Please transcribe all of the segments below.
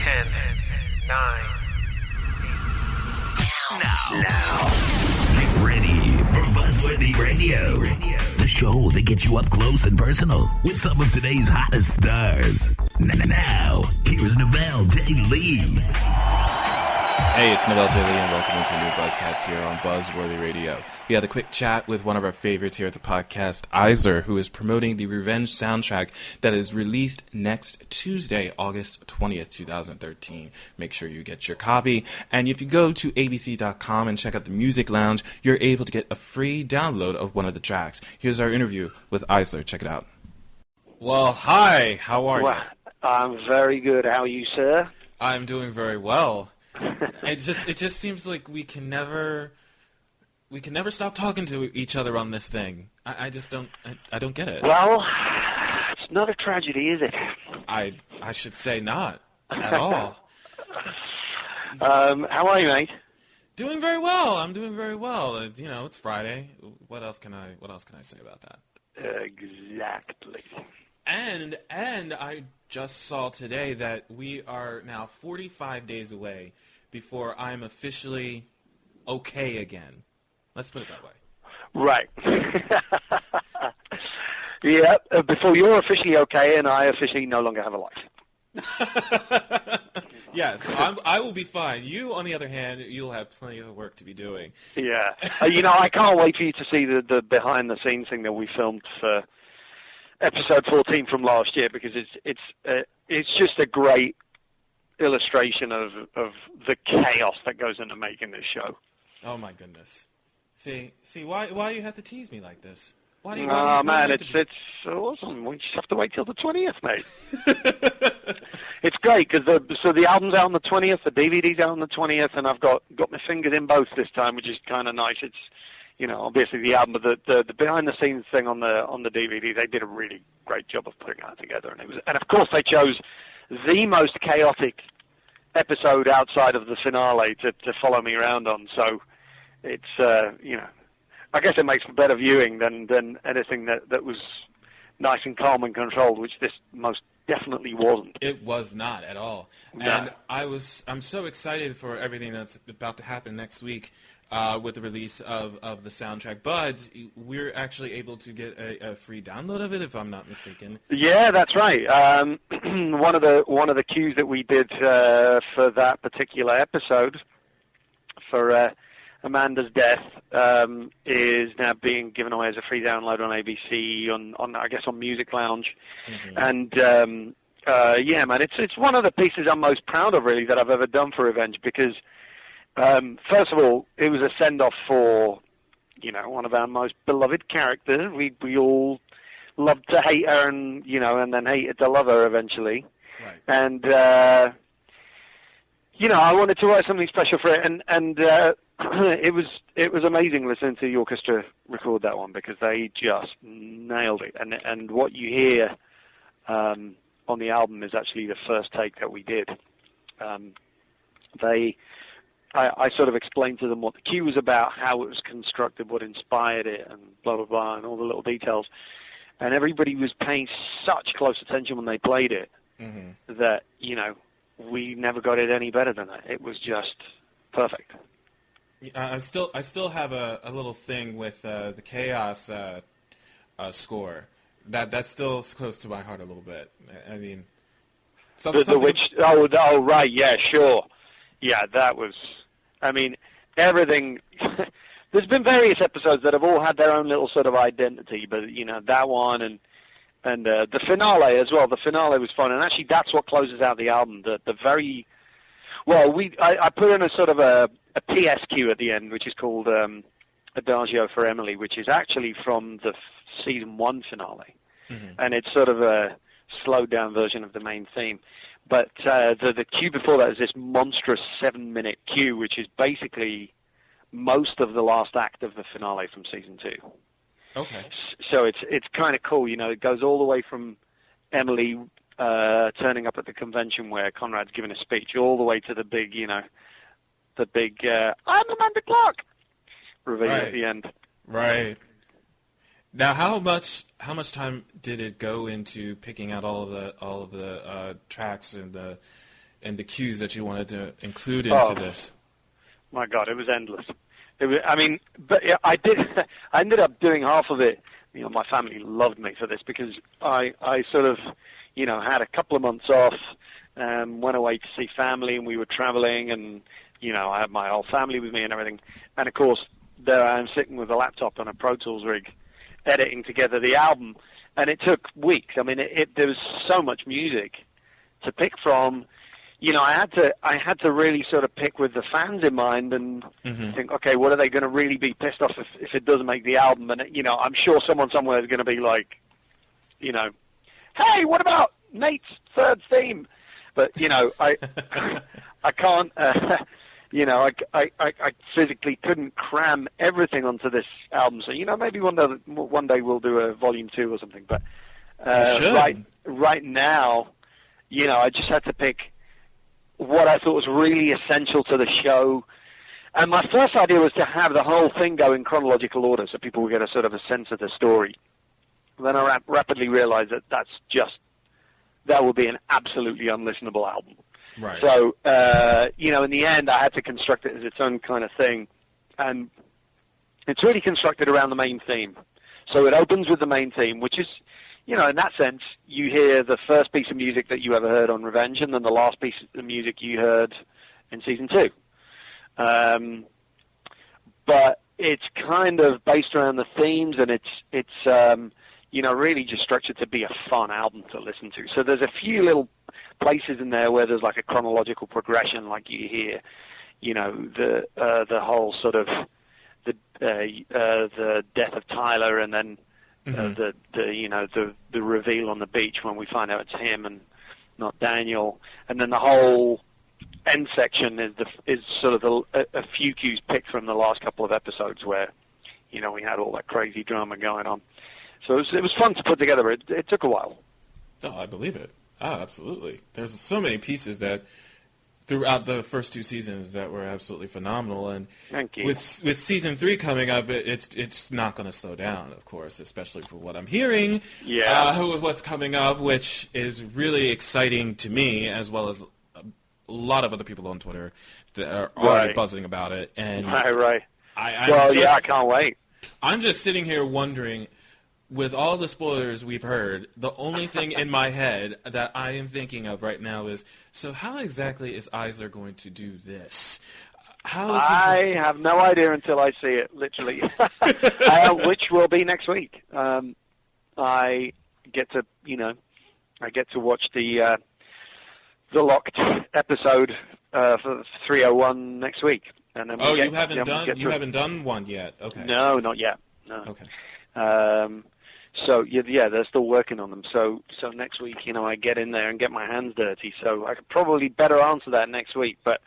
10, 9. Now, get ready for Buzzworthy Radio, the show that gets you up close and personal with some of today's hottest stars. Now, here's Novell J. Lee. Hey, it's Novell J. Lee, and welcome to a new Buzzcast here on Buzzworthy Radio. We had a quick chat with one of our favorites here at the podcast, iZLER, who is promoting the Revenge soundtrack that is released next Tuesday, August 20th, 2013. Make sure you get your copy. And if you go to abc.com and check out the Music Lounge, you're able to get a free download of one of the tracks. Here's our interview with iZLER. Check it out. Well, hi. How are you? I'm very good. How are you, sir? I'm doing very well. It just seems like we can never stop talking to each other on this thing. I just don't get it. Well, it's not a tragedy, is it? I should say not at all. How are you, mate? Doing very well. I'm doing very well. It's Friday. What else can I say about that? Exactly. And I just saw today that we are now 45 days away before I'm officially okay again. Let's put it that way. Right. Yeah, before you're officially okay and I officially no longer have a life. Yes, I will be fine. You, on the other hand, you'll have plenty of work to be doing. Yeah. I can't wait for you to see the behind-the-scenes thing that we filmed for episode 14 from last year, because it's just a great illustration of the chaos that goes into making this show. Oh my goodness! See, why you have to tease me like this? Why do you? It's awesome. We just have to wait till the 20th, mate. It's great because the album's out on the 20th, the DVD's out on the 20th, and I've got my fingers in both this time, which is kind of nice. It's obviously the album, but the behind-the-scenes thing on the DVD, they did a really great job of putting that together, and of course they chose the most chaotic episode outside of the finale to follow me around on. So it's I guess it makes for better viewing than anything that was nice and calm and controlled, which this most definitely wasn't. It was not at all. No. And I'm so excited for everything that's about to happen next week. With the release of the soundtrack, but we're actually able to get a free download of it, if I'm not mistaken. Yeah, that's right. One of the cues that we did for that particular episode for Amanda's death is now being given away as a free download on ABC on Music Lounge, and yeah, man, it's one of the pieces I'm most proud of really that I've ever done for Revenge, because. First of all, it was a send-off for, one of our most beloved characters. We all loved to hate her and then hated to love her eventually. Right. And, I wanted to write something special for it. And it was amazing listening to the orchestra record that one, because they just nailed it. And what you hear on the album is actually the first take that we did. I sort of explained to them what the cue was about, how it was constructed, what inspired it, and blah, blah, blah, and all the little details. And everybody was paying such close attention when they played it that, we never got it any better than that. It was just perfect. I still have a little thing with the Chaos score. That's still close to my heart a little bit. I mean... right, yeah, sure. Yeah, that was, everything, there's been various episodes that have all had their own little sort of identity, but, that one and the finale as well. The finale was fun, and actually that's what closes out the album. I put in a sort of a PSQ at the end, which is called Adagio for Emily, which is actually from the season 1 finale, and it's sort of a slowed down version of the main theme. But the cue before that is this monstrous 7-minute cue, which is basically most of the last act of the finale from season 2. Okay. So it's kind of cool, It goes all the way from Emily turning up at the convention where Conrad's giving a speech, all the way to the big, I'm Amanda Clark reveal at the end. Right. Now, how much time did it go into picking out all of the tracks and the and the cues that you wanted to include into this? My God, it was endless. But yeah, I ended up doing half of it. My family loved me for this because I sort of, had a couple of months off, went away to see family, and we were traveling, and, I had my whole family with me and everything. And, of course, there I am sitting with a laptop and a Pro Tools rig, editing together the album, and it took weeks. There was so much music to pick from. I had to really sort of pick with the fans in mind and think, okay, what are they going to really be pissed off if it doesn't make the album? And I'm sure someone somewhere is going to be like, hey, what about Nate's third theme? But I can't. I physically couldn't cram everything onto this album. So maybe one day we'll do a volume 2 or something. But right now, I just had to pick what I thought was really essential to the show. And my first idea was to have the whole thing go in chronological order so people would get a sort of a sense of the story. Then I rapidly realized that would be an absolutely unlistenable album. Right. So, in the end, I had to construct it as its own kind of thing. And it's really constructed around the main theme. So it opens with the main theme, which is, in that sense, you hear the first piece of music that you ever heard on Revenge, and then the last piece of music you heard in season 2. But it's kind of based around the themes, and it's really just structured to be a fun album to listen to. So there's a few little places in there where there's like a chronological progression, like you hear, the whole sort of the death of Tyler, and then the reveal on the beach when we find out it's him and not Daniel, and then the whole end section is sort of a few cues picked from the last couple of episodes where we had all that crazy drama going on. So it was fun to put together. It took a while. Oh, I believe it. Oh, absolutely. There's so many pieces that throughout the first 2 seasons that were absolutely phenomenal, and thank you. With season 3 coming up, it's not going to slow down, of course, especially for what I'm hearing. Yeah. With what's coming up, which is really exciting to me, as well as a lot of other people on Twitter that are already buzzing about it. And right. I can't wait. I'm just sitting here wondering, with all the spoilers we've heard, the only thing in my head that I am thinking of right now is, so how exactly is iZLER going to do this? I have no idea until I see it, literally, which will be next week. I get to watch the locked episode for 301 next week, and then you haven't done one yet. Okay. No, not yet. No. Okay. So they're still working on them. So next week, I get in there and get my hands dirty. So I could probably better answer that next week, but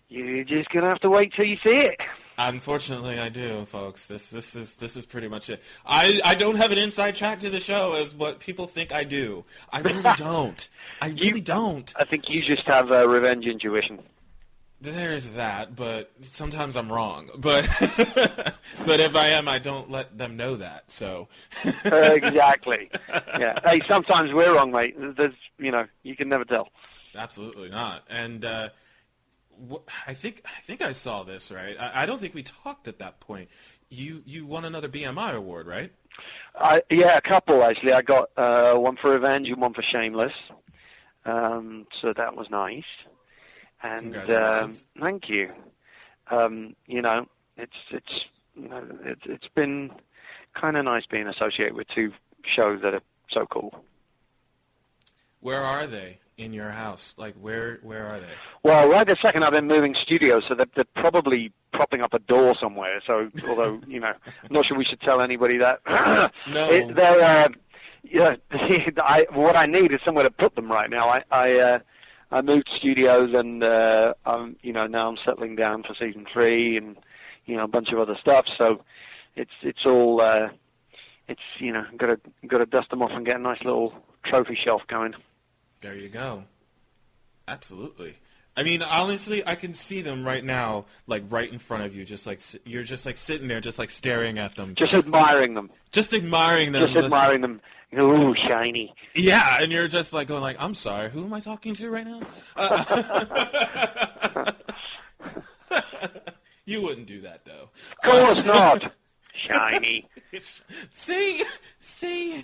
you're just gonna have to wait till you see it. Unfortunately, I do, folks. This is pretty much it. I don't have an inside track to the show as what people think I do. I really don't. I really don't. I think you just have a revenge intuition. There's that, but sometimes I'm wrong. But but if I am, I don't let them know that. So exactly. Yeah. Hey, sometimes we're wrong, mate. There's, you can never tell. Absolutely not. And I think I saw this right. I don't think we talked at that point. You won another BMI award, right? Yeah, a couple actually. I got one for Revenge and one for Shameless. So that was nice. And thank you. It's been kind of nice being associated with 2 shows that are so cool. Where are they in your house? Like, where are they? Well, right this second I've been moving studios, so they're probably propping up a door somewhere. So, although I'm not sure we should tell anybody that. No. What I need is somewhere to put them right now. I moved studios, and now I'm settling down for season 3, and a bunch of other stuff. So it's all got to dust them off and get a nice little trophy shelf going. There you go. Absolutely. I mean, honestly, I can see them right now, like right in front of you, you're just like sitting there, just like staring at them, just admiring them, just admiring them. Ooh, shiny. Yeah, and you're just like going like, I'm sorry, who am I talking to right now? You wouldn't do that, though. Of course not. Shiny. See,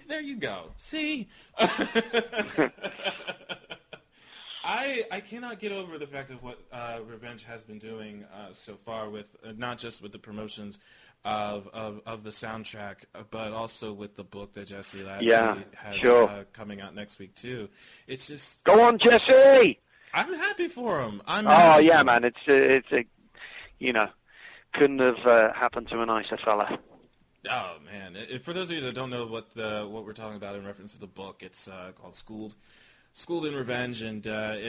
there you go. See, I cannot get over the fact of what Revenge has been doing so far with not just with the promotions of the soundtrack, but also with the book that Jesse Lasky has coming out next week too. It's just go on, Jesse. I'm happy for him. Man, it's a couldn't have happened to a nicer fella. Oh man! For those of you that don't know what we're talking about in reference to the book, it's called Schooled in Revenge, and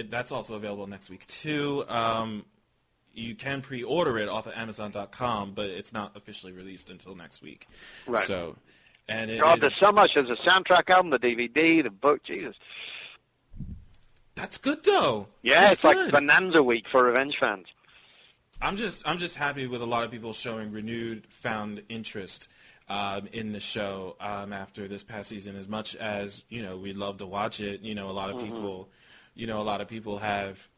that's also available next week too. You can pre-order it off of Amazon.com, but it's not officially released until next week. Right. So, there's so much. There's a soundtrack album, the DVD, the book. Jesus. That's good though. Yeah, it's good. like Bonanza Week for Revenge fans. I'm just happy with a lot of people showing renewed found interest in the show after this past season. As much as we'd love to watch it, a lot of people have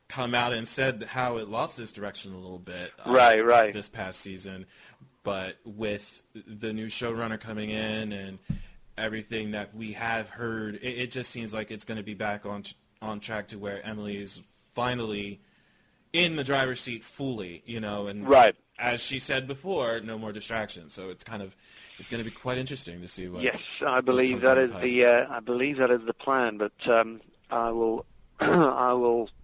come out and said how it lost its direction a little bit. Right. This past season, but with the new showrunner coming in and everything that we have heard, it just seems like it's going to be back on track to where Emily is finally in the driver's seat fully, and right. As she said before, no more distractions. So it's going to be quite interesting to see what. Yes, I believe that is the plan. But I will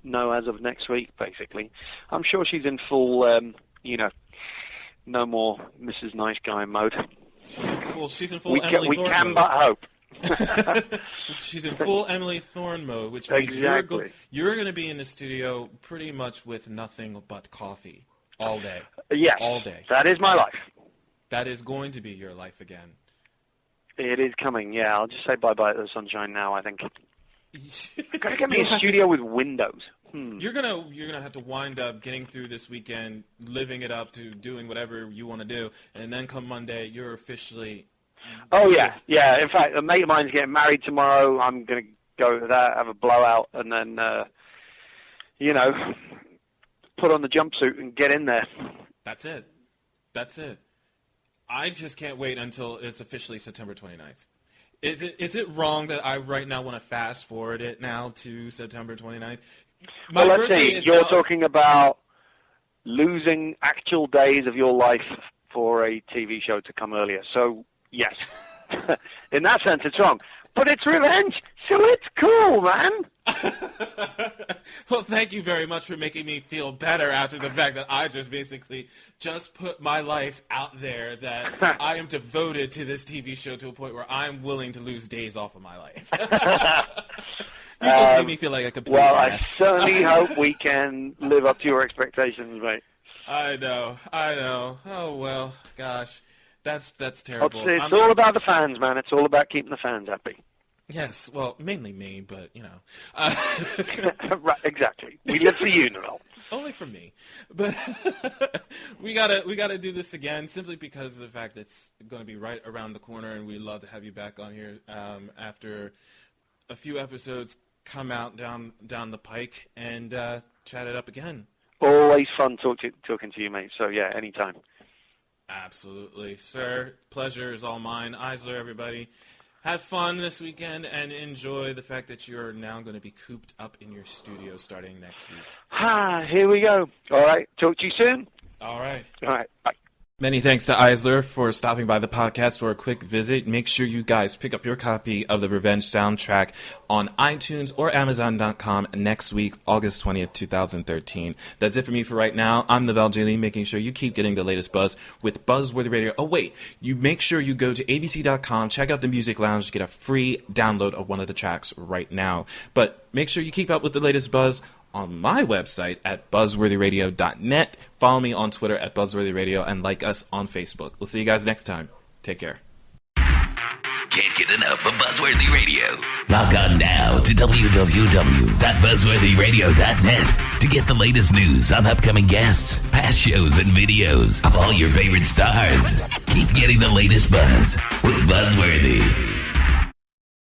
know as of next week. Basically, I'm sure she's in full, no more Mrs. Nice Guy mode. She's in full Emily we Thorne can mode. but hope. She's in full Emily Thorne mode, which means you're going to be in the studio pretty much with nothing but coffee all day. Yes, all day. That is my life. That is going to be your life again. It is coming. Yeah, I'll just say bye-bye to the sunshine now. I think. Gotta get me a studio with windows. You're gonna have to wind up getting through this weekend, living it up to doing whatever you want to do, and then come Monday, you're officially. Oh yeah. In fact, a mate of mine's getting married tomorrow. I'm gonna go to that, have a blowout, and then put on the jumpsuit and get in there. That's it. I just can't wait until it's officially September 29th. Is it wrong that I right now want to fast forward it now to September 29th? Well, let's see. You're talking about losing actual days of your life for a TV show to come earlier. So, yes. In that sense, it's wrong. But it's Revenge, so it's cool, man. Well, thank you very much for making me feel better after the fact that I just put my life out there, that I am devoted to this TV show to a point where I'm willing to lose days off of my life. You just made me feel like a complete ass. I certainly hope we can live up to your expectations, mate. I know. Oh, well, gosh. That's terrible. It's all about the fans, man. It's all about keeping the fans happy. Yes, well, mainly me, but, Right, exactly. We live for you, Noel. Only for me. But we gotta do this again, simply because of the fact that it's going to be right around the corner, and we'd love to have you back on here after a few episodes come out down the pike and chat it up again. Always fun talking to you, mate. So, yeah, anytime. Absolutely, sir. Pleasure is all mine. iZLER, everybody. Have fun this weekend and enjoy the fact that you're now going to be cooped up in your studio starting next week. Here we go. All right. Talk to you soon. All right. Bye. Many thanks to iZLER for stopping by the podcast for a quick visit. Make sure you guys pick up your copy of the Revenge soundtrack on iTunes or Amazon.com next week, August 20th, 2013. That's it for me for right now. I'm Novell J. Lee, making sure you keep getting the latest buzz with Buzzworthy Radio. Oh, wait. You make sure you go to abc.com, check out the Music Lounge, get a free download of one of the tracks right now. But make sure you keep up with the latest buzz on my website at buzzworthyradio.net. Follow me on Twitter at buzzworthyradio and like us on Facebook. We'll see you guys next time. Take care. Can't get enough of Buzzworthy Radio. Log on now to www.buzzworthyradio.net to get the latest news on upcoming guests, past shows, and videos of all your favorite stars. Keep getting the latest buzz with Buzzworthy.